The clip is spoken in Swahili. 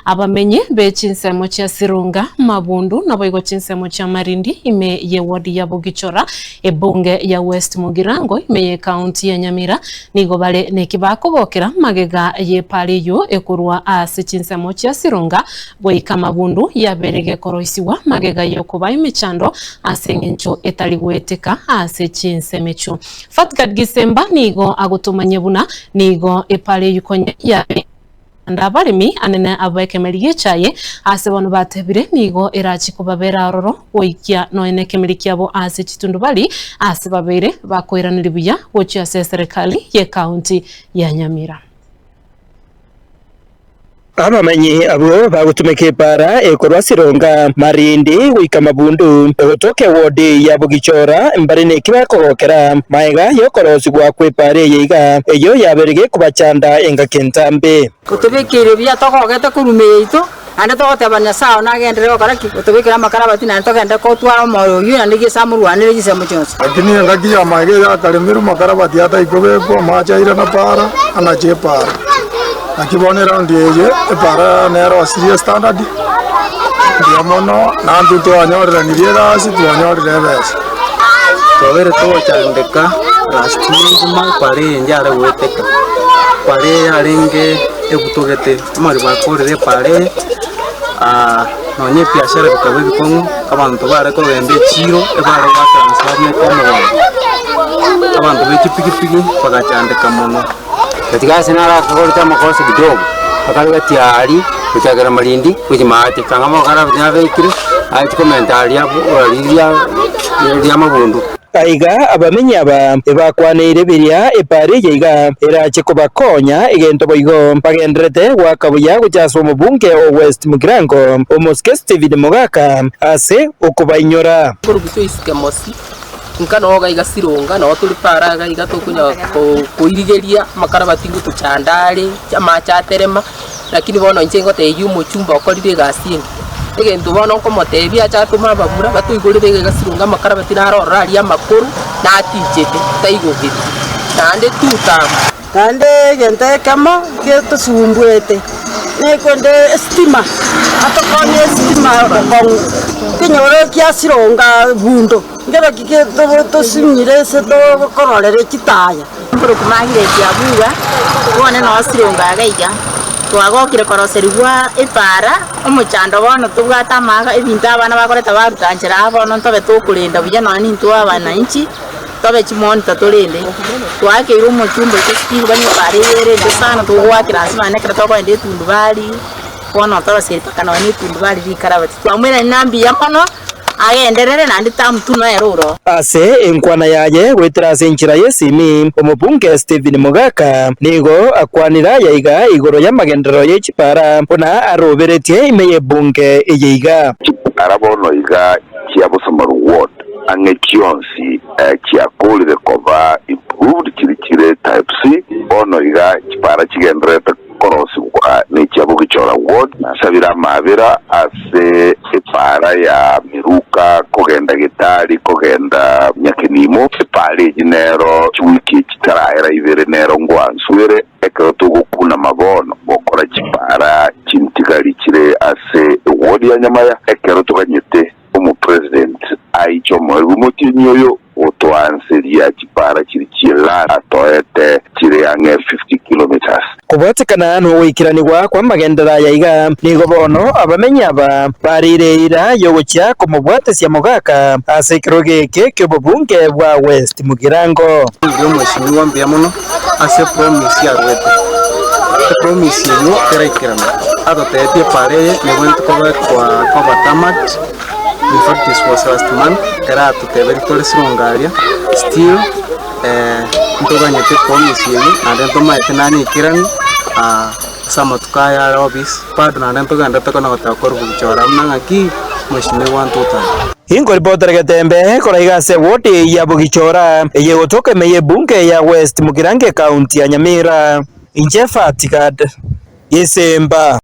abamenyi be chinsemo cha Sirunga Mabundu na boigo chinsemo cha Marindi ime ye wadi ya Bugichora ebunge ya West Mugirango ime ye county ya Nyamira nigo bale nekibako bokera magega ye pale yo ekurwa ase chinsemo cha Sirunga boika Mabundu ya berege koroisiwa magega yo kuba imechando ase ngencho etaligweteka ase chinsemecho Fatgad Gisemba nigo agutumanye buna nigo epale yukonye ya ndabarimi anene abekemeliye chaye ase bano batebire nigo erachi kubabera ororo oikia no enekemeli kyabo ase chitundu bali ase babere bakoiranira buya gochi ase serikali ye county ya Nyamira. Abamenyi abo bagutumeke para ekorwa Sirunga Marindi wika Mabundu otoke wodi ya Bugichora mbarine kibakogokera maega yokorosi gwa kwepare yiga eyo yaberege kubachanda enga kentambe kutubikire bya tokogete kurumeito ande togotebanya sao nagendere okaraki kutubikira makarabati na togende kotwara moyo yu ndigi samurwanire gisemo cyose lakini ngaki ya maega ya kalemiru makarabati hata ikobeko machaira na para anachepara akibonera ndiye para nero serious standard ndiye mono na nduto anyorera nibira asi tuanyorera bese tobere to chandeka last month pare njare weteka pare arenge ebutogete mari bakorere pare nonye biashara bikabe bikongo abantu bare ko bende chiro ebare ba transfer ne komo abantu b'ikipikipiki bagachandeka mono katika senara kakoleta makosa kidogo akali tiari kuchagara Marindi kujimate kangama kana byavekire ati commentary yabo ya Mabundu aiga abamenya aba ebakwanire biria epari yiga erache kubakonya egento boigo bagendrete wakabuya guchaswa mubunge o West Mugirango omoske Steven Mogaka ase okubainyora kurugutu isikemosi nkano gaiga Sirunga no tuli para gaiga tokunya koirigeria makarabati ngutuchandale chama cha terema lakini bono njengo te yumo chumba okorire gasini egento bono komotebia cha tuma babura batuigurire gaiga Sirunga makarabati na rora ya makuru na atijete taigogiti nande tuta kande gente kama keto sumbwete nekonde stima atokonye stima bong kinyoro kya Sirunga bundo ngero kike to sinyire se to kororere kitaya mburu kumahire kya buga wone no Sirunga gaiga twagokire koroserigwa ipara omuchando bono tubwata maga ebinta abana bakoreta barutanjira abono ntobe tukulinda buya nani ntu abana inchi tobe chimoni tatolende twakire umuchumba cy'ikiri bani barere ndesana tugwakira asibane kira tokwende tundubali bono tobe seripakana wani tundubali bikarabati twamwera nambi yamono agenderere nandi tamtuno eruro ase enkwana yaye gwetera senchira yesimi omubunge Steven Mogaka nigo akwanira yaiga igoro ya magendero y'echipara bona aroberetie imeye bunge eyiga arabono iga kiabusomaru ward angekionsi kiakolire koba improved kirikire type C ono iga chipara chigendrete korosi kwa ni Bugichora ward sabira mabira ase ipara ya miruka kogenda gitari kogenda nyakinimo ipare jinero chwiki chitarahera ibere nero ngwanswere ekeroto gukuna mabono bokora chipara chintigali kire ase ward ya Nyamaya ekeroto kanyete umu president aicho mutinyoyo otwanseria chipara kiri kila atoete kire ange 50 kilometers kubatekana no wikiranirwa kwa magendera yaiga nigo bono abamenya aba barireira yogocha kumubwatesia Mogaka ase kiroge keke bubunge bwa West Mugirango ndio mweshimiwa mbia muno ase promise ya rwete promise yo era ikirana adotetie pare negwento kwa batamat. In fact, this was last month. Era to the very first Sirunga still ntoganyete promise yewe and then toma etenani kirani sama tukaya office pad na then toganda tokona gotakora Bugichora mnangaki mweshimiwa ntuta Ingo ripota Gatembe koraiga se wodi ya Bugichora yegotoke meye bunge ya West Mugirango county ya Nyamira inje Fatgad Gisemba.